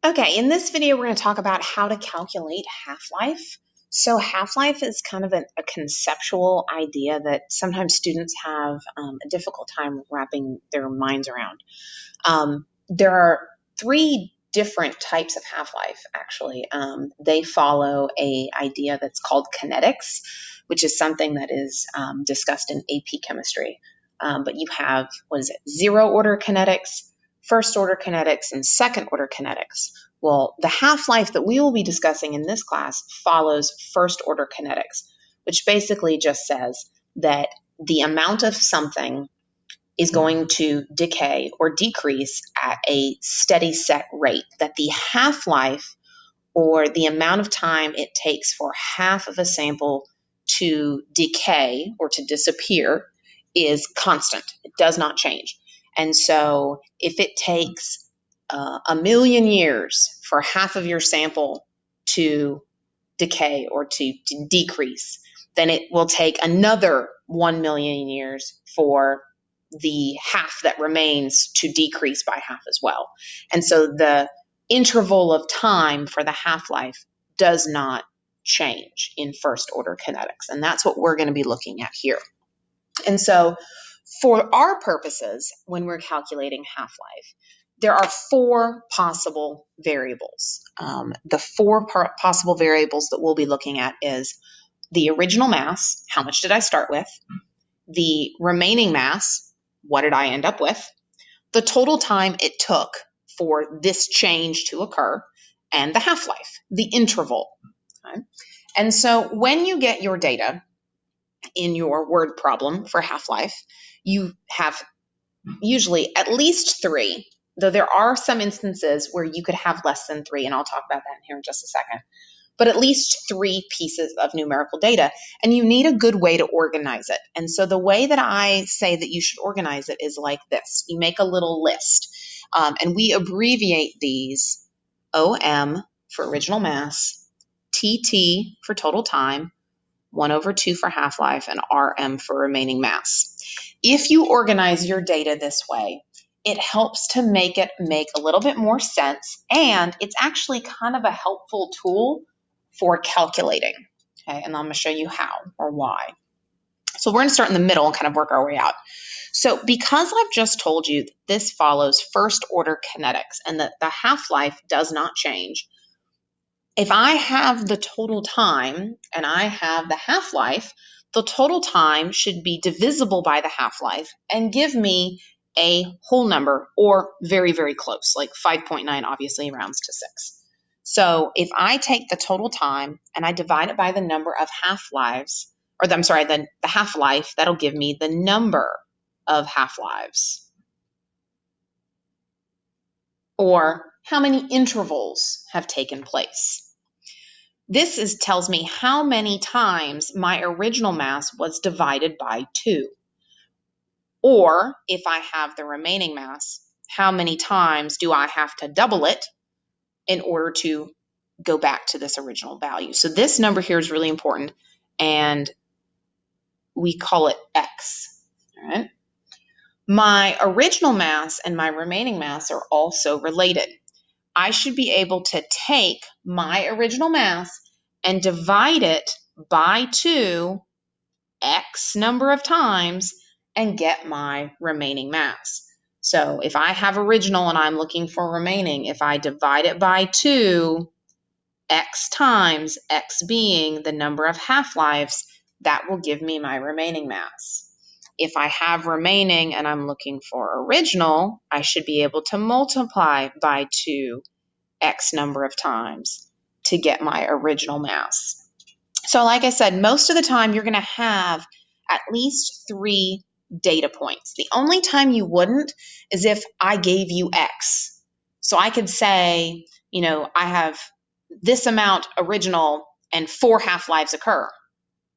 Okay, in this video, we're going to talk about how to calculate half-life. So half-life is kind of a conceptual idea that sometimes students have a difficult time wrapping their minds around. There are three different types of half-life, actually. They follow a idea that's called kinetics, which is something that is discussed in AP chemistry. But you have, zero-order kinetics, first-order kinetics, and second-order kinetics. Well, the half-life that we will be discussing in this class follows first-order kinetics, which basically just says that the amount of something is going to decay or decrease at a steady set rate, that the half-life or the amount of time it takes for half of a sample to decay or to disappear is constant. It does not change. And so if it takes 1,000,000 years for half of your sample to decay or to decrease, then it will take another 1,000,000 years for the half that remains to decrease by half as well. And so the interval of time for the half-life does not change in first order kinetics. And that's what we're going to be looking at here. And so for our purposes, when we're calculating half-life, there are four possible variables. The four possible variables that we'll be looking at is the original mass, how much did I start with? The remaining mass, what did I end up with? The total time it took for this change to occur, and the half-life, the interval. Okay? And so when you get your data in your word problem for half-life, you have usually at least three, though there are some instances where you could have less than three, and I'll talk about that here in just a second, but at least three pieces of numerical data, and you need a good way to organize it. And so the way that I say that you should organize it is like this. You make a little list, and we abbreviate these OM for original mass, TT for total time, 1/2 for half-life, and RM for remaining mass. If you organize your data this way, it helps to make it make a little bit more sense, and it's actually kind of a helpful tool for calculating. Okay, and I'm going to show you how or why. So we're going to start in the middle and kind of work our way out. So because I've just told you that this follows first order kinetics and that the half-life does not change, if I have the total time and I have the half-life, the total time should be divisible by the half-life and give me a whole number, or very, very close, like 5.9 obviously rounds to 6. So if I take the total time and I divide it by the number of half-lives, or I'm sorry, the half-life, that'll give me the number of half-lives, or how many intervals have taken place. This tells me how many times my original mass was divided by 2. Or if I have the remaining mass, how many times do I have to double it in order to go back to this original value? So this number here is really important, and we call it X. All right? My original mass and my remaining mass are also related. I should be able to take my original mass and divide it by 2 X number of times and get my remaining mass. So if I have original and I'm looking for remaining, if I divide it by 2 X times, X being the number of half-lives, that will give me my remaining mass. If I have remaining and I'm looking for original, I should be able to multiply by 2 X number of times to get my original mass. So like I said, most of the time you're going to have at least 3 data points. The only time you wouldn't is if I gave you X. So I could say, I have this amount original and 4 half-lives occur.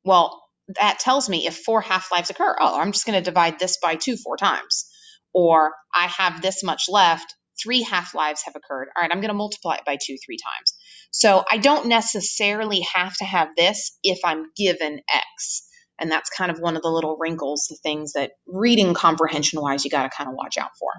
Well, that tells me if 4 half-lives occur, I'm just going to divide this by 2 4 times. Or I have this much left, 3 half-lives have occurred. All right, I'm going to multiply it by 2 3 times. So I don't necessarily have to have this if I'm given X. And that's kind of one of the little wrinkles, the things that reading comprehension-wise you got to kind of watch out for.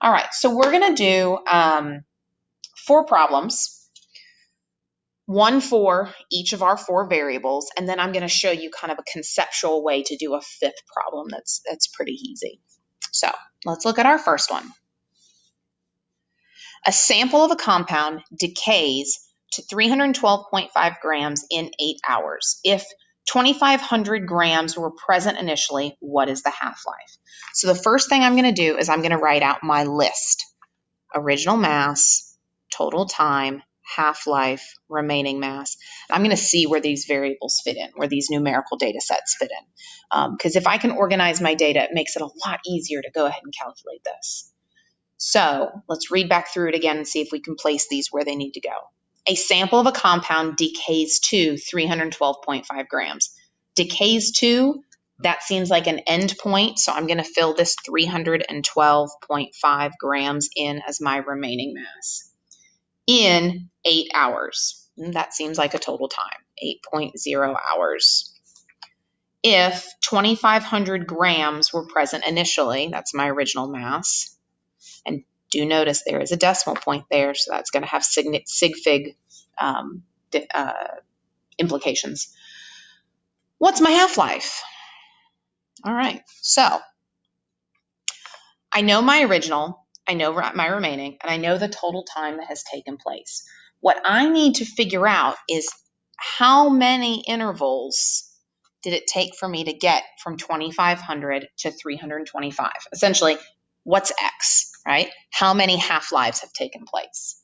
All right, so we're going to do 4 problems, one for each of our 4 variables, and then I'm going to show you kind of a conceptual way to do a 5th problem that's pretty easy. So let's look at our first one. A sample of a compound decays to 312.5 grams in 8 hours. If 2,500 grams were present initially, what is the half-life? So the first thing I'm going to do is I'm going to write out my list. Original mass, total time, half-life, remaining mass. I'm going to see where these variables fit in, where these numerical data sets fit in. Because if I can organize my data, it makes it a lot easier to go ahead and calculate this. So let's read back through it again and see if we can place these where they need to go. A sample of a compound decays to 312.5 grams. Decays to, that seems like an end point, so I'm going to fill this 312.5 grams in as my remaining mass. In 8 hours. That seems like a total time, 8.0 hours. If 2,500 grams were present initially, that's my original mass. And do notice there is a decimal point there, so that's going to have sig fig implications. What's my half-life? All right, so I know my original, I know my remaining, and I know the total time that has taken place. What I need to figure out is how many intervals did it take for me to get from 2,500 to 325? Essentially, what's X, right? How many half-lives have taken place?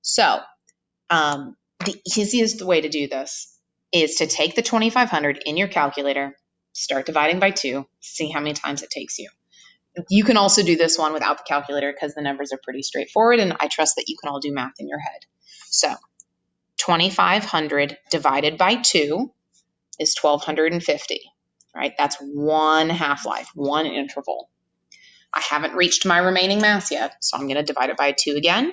So the easiest way to do this is to take the 2,500 in your calculator, start dividing by 2, see how many times it takes you. You can also do this one without the calculator because the numbers are pretty straightforward, and I trust that you can all do math in your head. So 2,500 divided by 2 is 1,250, right? That's one half-life, one interval. I haven't reached my remaining mass yet, so I'm going to divide it by 2 again.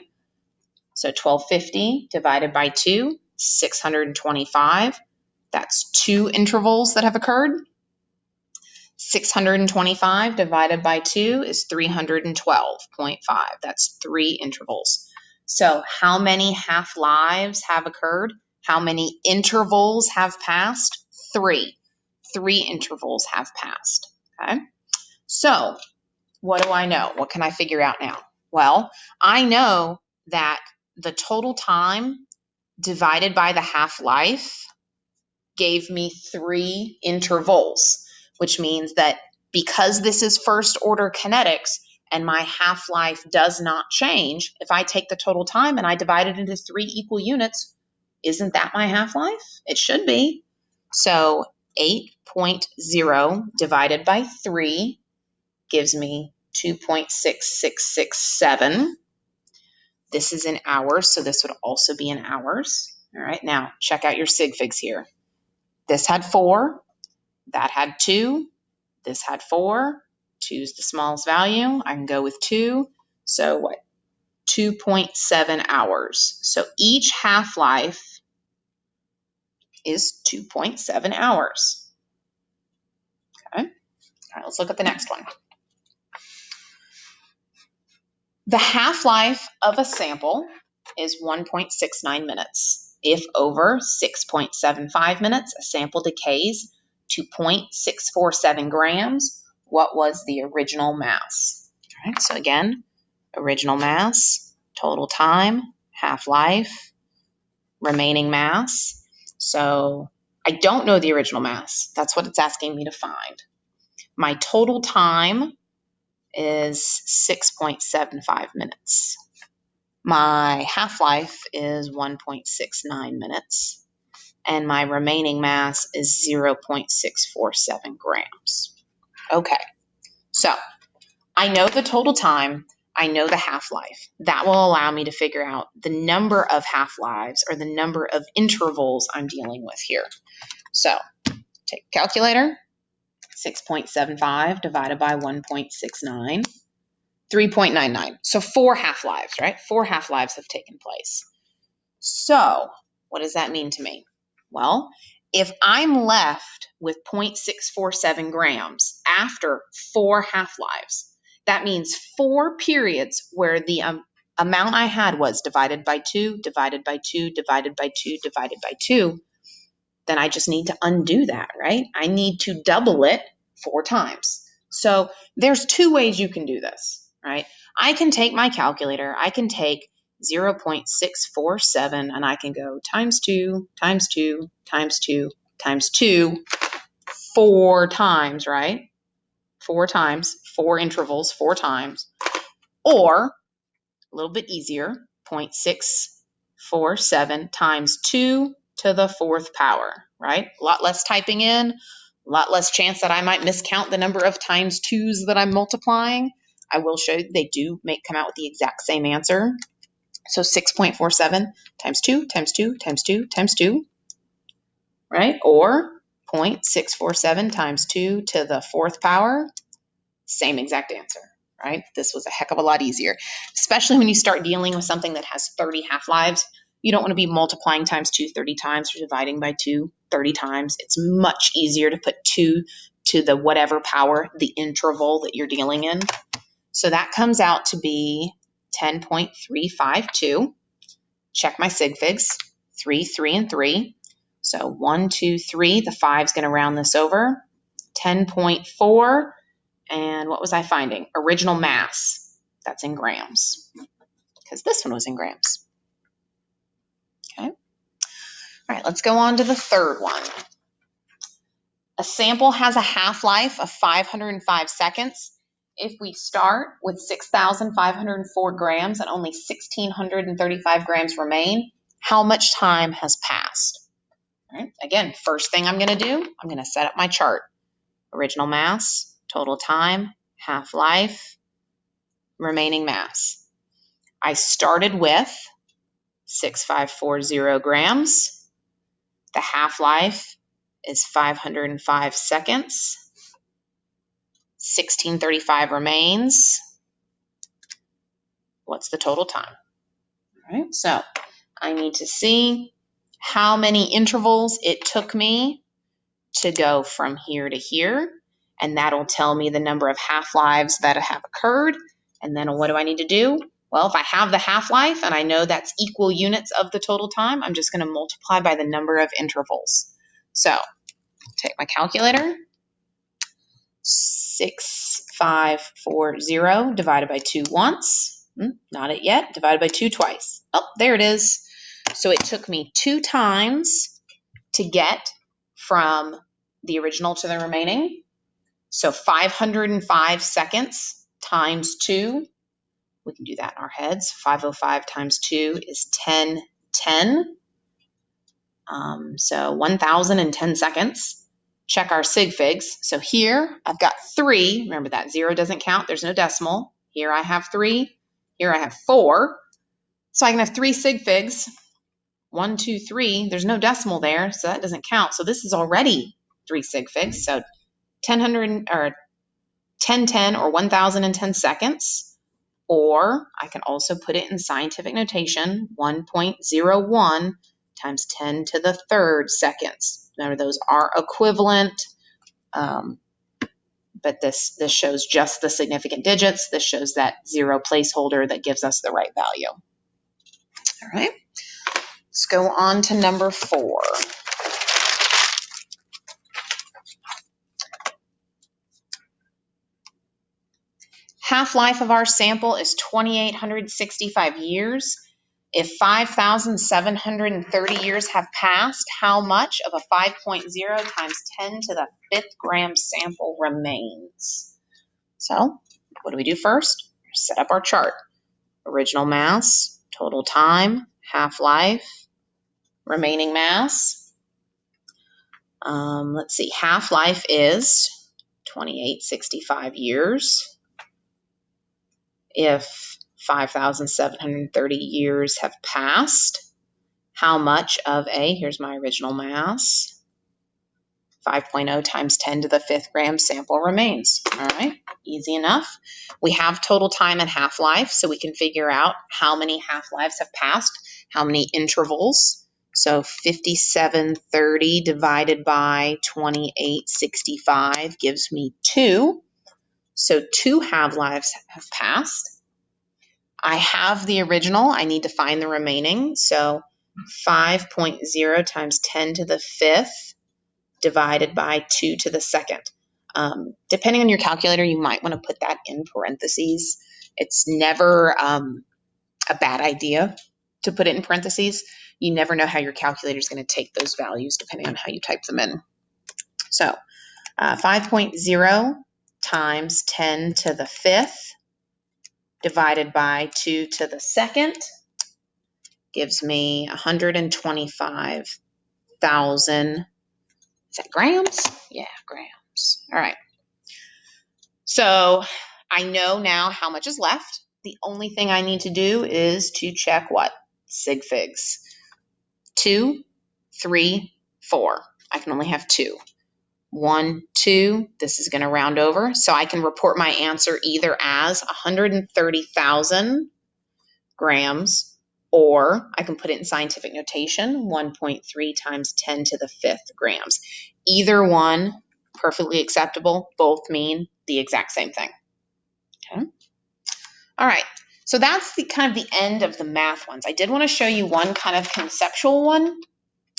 So 1,250 divided by 2, 625. That's 2 intervals that have occurred. 625 divided by 2 is 312.5. That's 3 intervals. So how many half-lives have occurred? How many intervals have passed? 3. 3 intervals have passed. Okay. So what do I know? What can I figure out now? Well, I know that the total time divided by the half-life gave me 3 intervals, which means that because this is first order kinetics and my half-life does not change, if I take the total time and I divide it into 3 equal units, isn't that my half-life? It should be. So 8.0 divided by 3 gives me 2.6667. This is in hours, so this would also be in hours. All right, now check out your sig figs here. This had 4, that had 2, this had 4, 2 is the smallest value. I can go with 2, so what? 2.7 hours. So each half-life is 2.7 hours. Okay, all right, let's look at the next one. The half-life of a sample is 1.69 minutes. If over 6.75 minutes, a sample decays to 0.647 grams, what was the original mass? All right, so again, original mass, total time, half-life, remaining mass. So I don't know the original mass. That's what it's asking me to find. My total time is 6.75 minutes. My half-life is 1.69 minutes, and my remaining mass is 0.647 grams. Okay, so I know the total time, I know the half-life. That will allow me to figure out the number of half-lives or the number of intervals I'm dealing with here. So take a calculator, 6.75 divided by 1.69. 3.99. So 4 half-lives, right? 4 half-lives have taken place. So what does that mean to me? Well, if I'm left with 0.647 grams after 4 half-lives, that means 4 periods where the amount I had was divided by 2, divided by 2, divided by 2, divided by 2, then I just need to undo that, right? I need to double it 4 times. So there's 2 ways you can do this, right? I can take my calculator, I can take 0.647 and I can go times 2, times 2, times 2, times 2, 4 times, right? 4 times, 4 intervals, 4 times. Or a little bit easier, 0.647 times 2 to the 4th power, right? A lot less typing in, a lot less chance that I might miscount the number of times 2's that I'm multiplying. I will show you they do come out with the exact same answer. So 6.47 times 2 times 2 times 2 times 2, right? Or 0.647 times 2 to the 4th power, same exact answer, right? This was a heck of a lot easier, especially when you start dealing with something that has 30 half-lives. You don't want to be multiplying times 2 30 times or dividing by 2 30 times. It's much easier to put 2 to the whatever power, the interval that you're dealing in. So that comes out to be 10.352. Check my sig figs, 3, 3, and 3. So 1, 2, 3, the 5's going to round this over. 10.4. And what was I finding? Original mass. That's in grams, because this one was in grams. Okay. All right, let's go on to the third one. A sample has a half-life of 505 seconds. If we start with 6,504 grams and only 1,635 grams remain, how much time has passed? All right. Again, first thing I'm going to do, I'm going to set up my chart. Original mass, total time, half-life, remaining mass. I started with 6,540 grams. The half-life is 505 seconds. 1,635 remains. What's the total time? All right, so I need to see how many intervals it took me to go from here to here, and that'll tell me the number of half-lives that have occurred. And then what do I need to do? Well, if I have the half-life and I know that's equal units of the total time, I'm just going to multiply by the number of intervals. So take my calculator, 6,540 divided by 2 once. Not it yet. Divided by 2 twice. Oh, there it is. So it took me 2 times to get from the original to the remaining. So 505 seconds times 2. We can do that in our heads. 505 times 2 is 1010. So 1,010 seconds. Check our sig figs. So here I've got 3. Remember that 0 doesn't count. There's no decimal. Here I have 3. Here I have 4. So I can have 3 sig figs. 1, 2, 3. There's no decimal there, so that doesn't count. So this is already 3 sig figs. So 1010 or 1,010 seconds. Or I can also put it in scientific notation, 1.01 times 10 to the 3rd seconds. Remember, those are equivalent, but this shows just the significant digits. This shows that 0 placeholder that gives us the right value. All right, let's go on to number 4. Half-life of our sample is 2,865 years. If 5,730 years have passed, how much of a 5.0 times 10 to the 5th gram sample remains? So what do we do first? Set up our chart. Original mass, total time, half-life, remaining mass. Let's see, half-life is 2,865 years. If 5,730 years have passed, how much of here's my original mass, 5.0 times 10 to the 5th gram sample remains. All right, easy enough. We have total time and half-life, so we can figure out how many half-lives have passed, how many intervals. So 5730 divided by 2865 gives me 2. So 2 half-lives have passed. I have the original. I need to find the remaining. So 5.0 times 10 to the fifth divided by 2 to the second. Depending on your calculator, you might want to put that in parentheses. It's never a bad idea to put it in parentheses. You never know how your calculator is going to take those values depending on how you type them in. So 5.0 times 10 to the fifth divided by 2 to the second gives me 125,000. Is that grams? Yeah, grams. All right. So I know now how much is left. The only thing I need to do is to check what? Sig figs. 2, 3, 4. I can only have 2. 1, 2. This is going to round over. So I can report my answer either as 130,000 grams, or I can put it in scientific notation, 1.3 times 10 to the fifth grams. Either one, perfectly acceptable. Both mean the exact same thing. Okay. All right. So that's the kind of the end of the math ones. I did want to show you one kind of conceptual one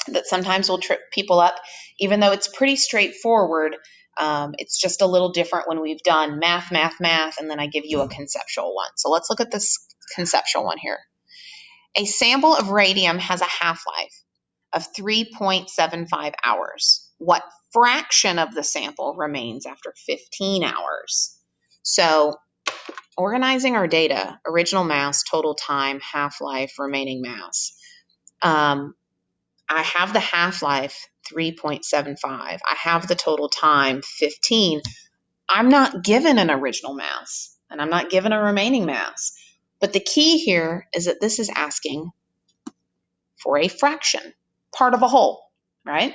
that sometimes will trip people up, even though it's pretty straightforward. It's just a little different when we've done math, and then I give you a conceptual one. So let's look at this conceptual one here. A sample of radium has a half-life of 3.75 hours. What fraction of the sample remains after 15 hours? So organizing our data, original mass, total time, half-life, remaining mass. I have the half-life 3.75. I have the total time 15. I'm not given an original mass, and I'm not given a remaining mass. But the key here is that this is asking for a fraction, part of a whole, right?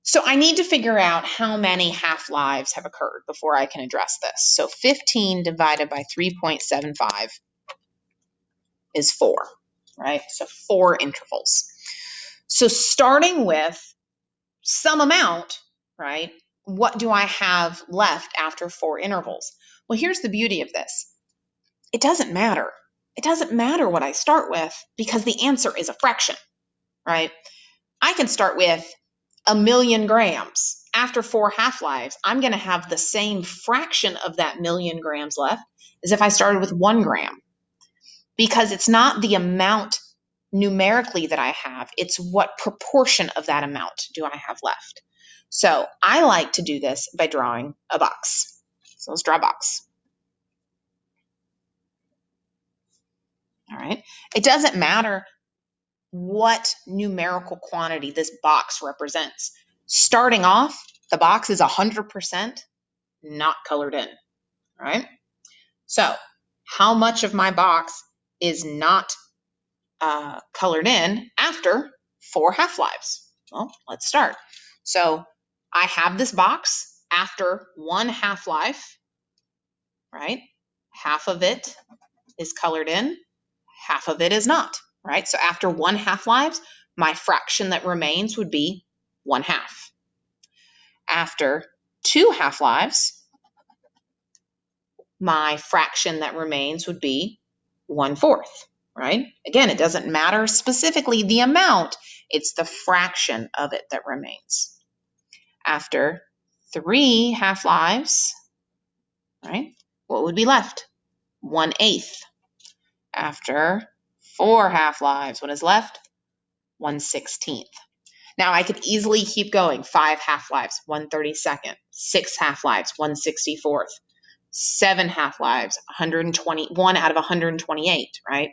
So I need to figure out how many half-lives have occurred before I can address this. So 15 divided by 3.75 is 4, right? So 4 intervals. So starting with some amount, right? What do I have left after 4 intervals? Well, here's the beauty of this. It doesn't matter. It doesn't matter what I start with because the answer is a fraction, right? I can start with 1,000,000 grams. After 4 half-lives, I'm going to have the same fraction of that 1,000,000 grams left as if I started with 1 gram, because it's not the amount numerically that I have, it's what proportion of that amount do I have left. So I like to do this by drawing a box. So let's draw a box. All right. It doesn't matter what numerical quantity this box represents. Starting off, the box is 100% not colored in, right? So how much of my box is not colored in after 4 half-lives? Well, let's start. So I have this box after 1 half-life, right? Half of it is colored in, half of it is not, right? So after 1 half-lives, my fraction that remains would be 1/2. After 2 half-lives, my fraction that remains would be 1/4, right? Again, it doesn't matter specifically the amount, it's the fraction of it that remains. After 3 half-lives, right, what would be left? 1/8. After 4 half-lives, what is left? 1/16. Now I could easily keep going. 5 half-lives, 1/32. 6 half-lives, 1/64. 7 half-lives, 121 out of 128, right?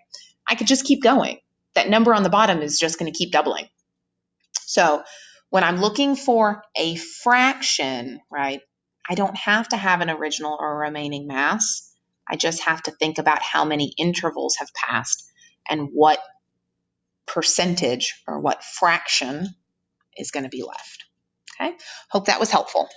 I could just keep going. That number on the bottom is just going to keep doubling. So when I'm looking for a fraction, right, I don't have to have an original or remaining mass. I just have to think about how many intervals have passed and what percentage or what fraction is going to be left. Okay, hope that was helpful.